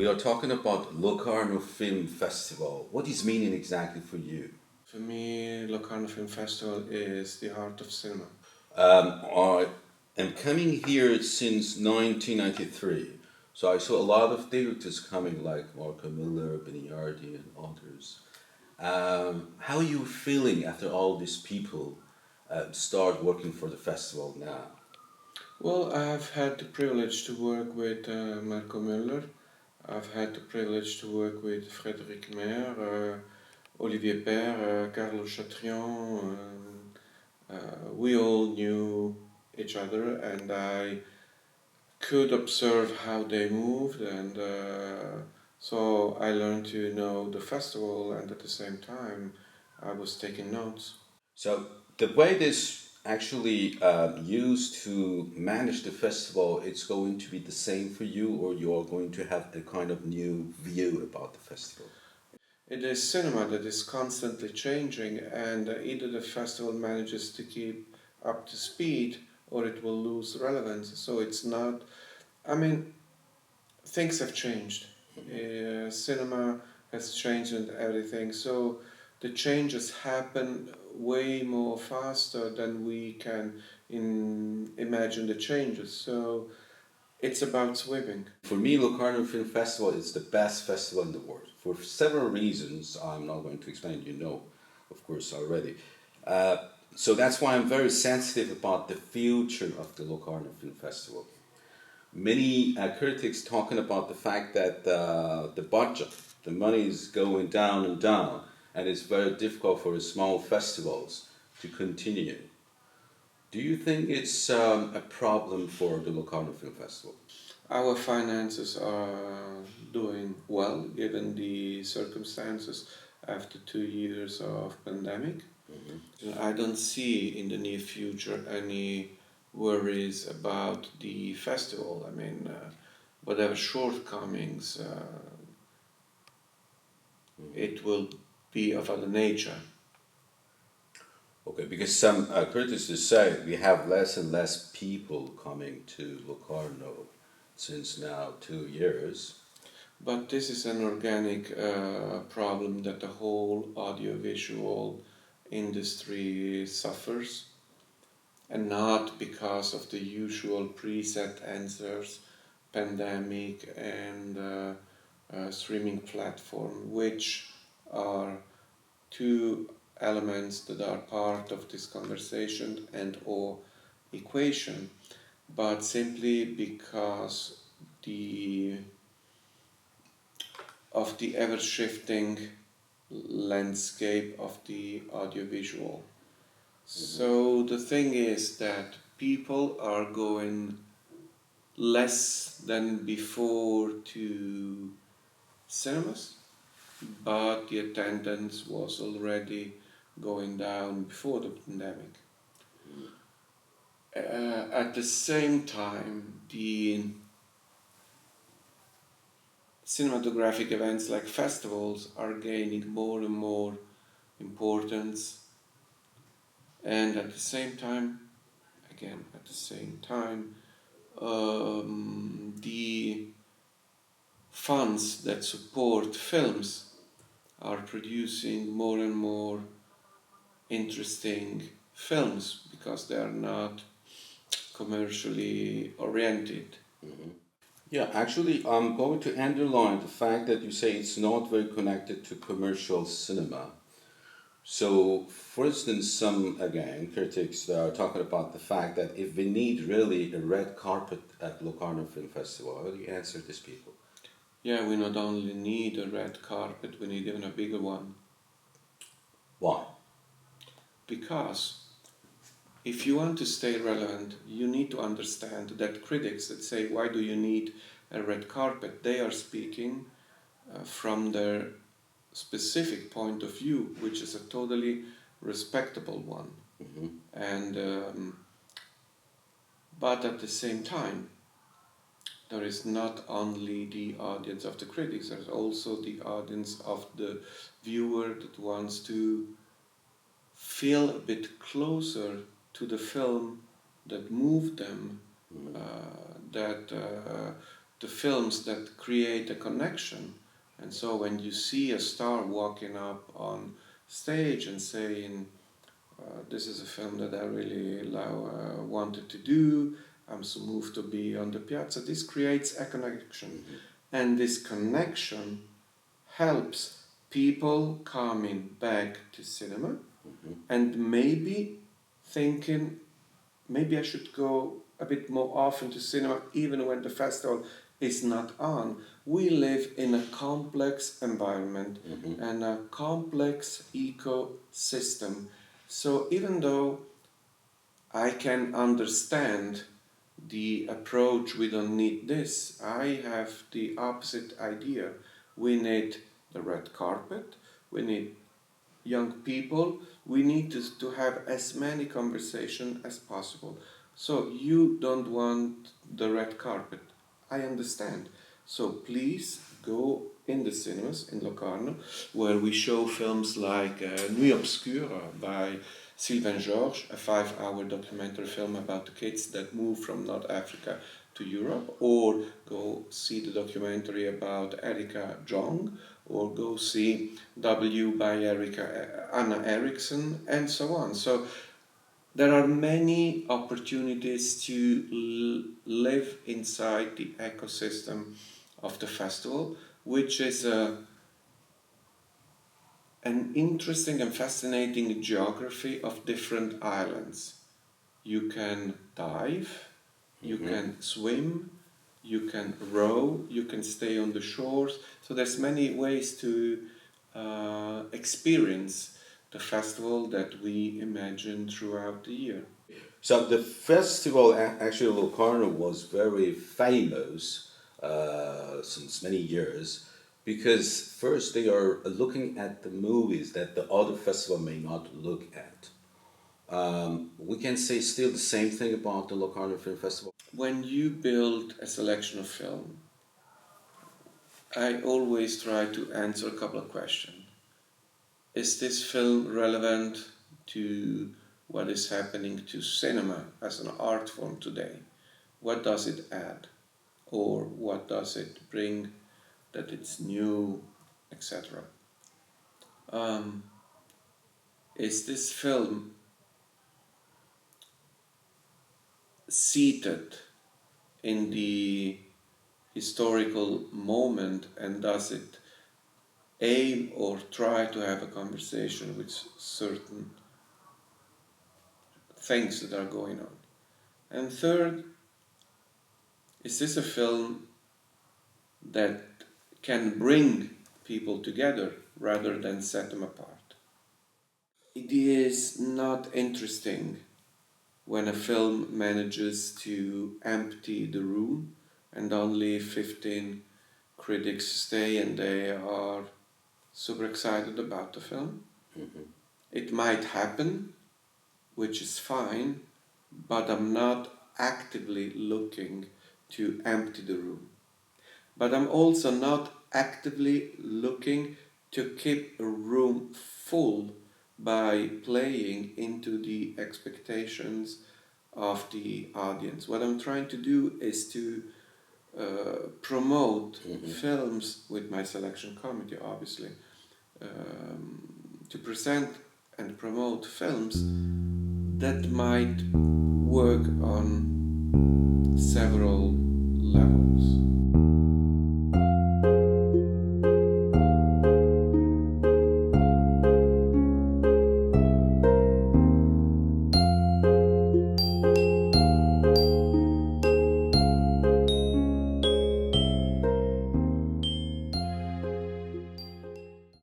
we are talking about Locarno Film Festival. What is meaning exactly for you? For me, Locarno Film Festival is the heart of cinema. I am coming here since 1993, so I saw a lot of directors coming, like Marco Miller, Beniardi, and others. How are you feeling after all these people start working for the festival now? Well, I've had the privilege to work with Marco Müller. I've had the privilege to work with Frédéric Maire, Olivier Père, Carlo Chatrian. We all knew each other, and I could observe how they moved, and so I learned to know the festival, and at the same time, I was taking notes. So the way this actually used to manage the festival, it's going to be the same for you, or you are going to have a kind of new view about the festival? It is cinema that is constantly changing, and either the festival manages to keep up to speed or it will lose relevance. So it's not, I mean, things have changed. Cinema has changed and everything. So the changes happen way more faster than we can imagine the changes. So it's about swimming. For me, Locarno Film Festival is the best festival in the world for several reasons. I'm not going to explain. You know, of course, already. Uh, so that's why I'm very sensitive about the future of the Locarno Film Festival. Many critics talking about the fact that the budget, the money is going down and down, and it's very difficult for small festivals to continue. Do you think it's a problem for the Locarno Film Festival? Our finances are doing well given the circumstances after 2 years of pandemic. I don't see in the near future any worries about the festival. I mean, whatever shortcomings, it will be of other nature. Okay, because some critics say we have less and less people coming to Locarno since now 2 years. But this is an organic problem that the whole audiovisual industry suffers, and not because of the usual preset answers, pandemic and streaming platform, which are two elements that are part of this conversation and or equation, but simply because the of the ever shifting landscape of the audiovisual. So the thing is that people are going less than before to cinemas, but the attendance was already going down before the pandemic. At the same time, the cinematographic events like festivals are gaining more and more importance, and at the same time, the funds that support films are producing more and more interesting films because they are not commercially oriented. Yeah, actually, I'm going to underline the fact that you say it's not very connected to commercial cinema. So, for instance, some, again, critics are talking about the fact that if we need really a red carpet at Locarno Film Festival, how do you answer these people? Yeah, we not only need a red carpet, we need even a bigger one. Why? Because if you want to stay relevant, you need to understand that critics that say, why do you need a red carpet? They are speaking from their specific point of view, which is a totally respectable one. And but at the same time, there is not only the audience of the critics, there's also the audience of the viewer that wants to feel a bit closer to the film that moved them, that the films that create a connection. And so when you see a star walking up on stage and saying, this is a film that I really wanted to do, I'm so moved to be on the piazza, this creates a connection. Mm-hmm. And this connection helps people coming back to cinema Mm-hmm. and maybe thinking, maybe I should go a bit more often to cinema even when the festival is not on. We live in a complex environment Mm-hmm. and a complex ecosystem. So even though I can understand the approach, we don't need this, I have the opposite idea. We need the red carpet, we need young people, we need to have as many conversations as possible. So you don't want the red carpet. I understand. So please go in the cinemas in Locarno, where we show films like Nuit Obscure by Sylvain Georges, a 5-hour documentary film about the kids that moved from North Africa to Europe, or go see the documentary about Erika Jong, or go see W by Anna Eriksson, and so on. So there are many opportunities to live inside the ecosystem of the festival, which is an interesting and fascinating geography of different islands. You can dive, you can swim, you can row, you can stay on the shores. So there's many ways to experience the festival that we imagine throughout the year. So the festival, actually, Locarno was very famous since many years because first they are looking at the movies that the other festival may not look at. We can say still the same thing about the Locarno Film Festival. When you build a selection of film, I always try to answer a couple of questions. Is this film relevant to what is happening to cinema as an art form today? What does it add? Or what does it bring that it's new, etc.? Is this film seated in the historical moment, and does it aim or try to have a conversation with certain things that are going on? And third, is this a film that can bring people together rather than set them apart? It is not interesting when a film manages to empty the room and only 15 critics stay and they are super excited about the film. Mm-hmm. It might happen, which is fine, but I'm not actively looking to empty the room. But I'm also not actively looking to keep a room full by playing into the expectations of the audience. What I'm trying to do is to promote films with my selection committee, obviously, to present and promote films that might work on several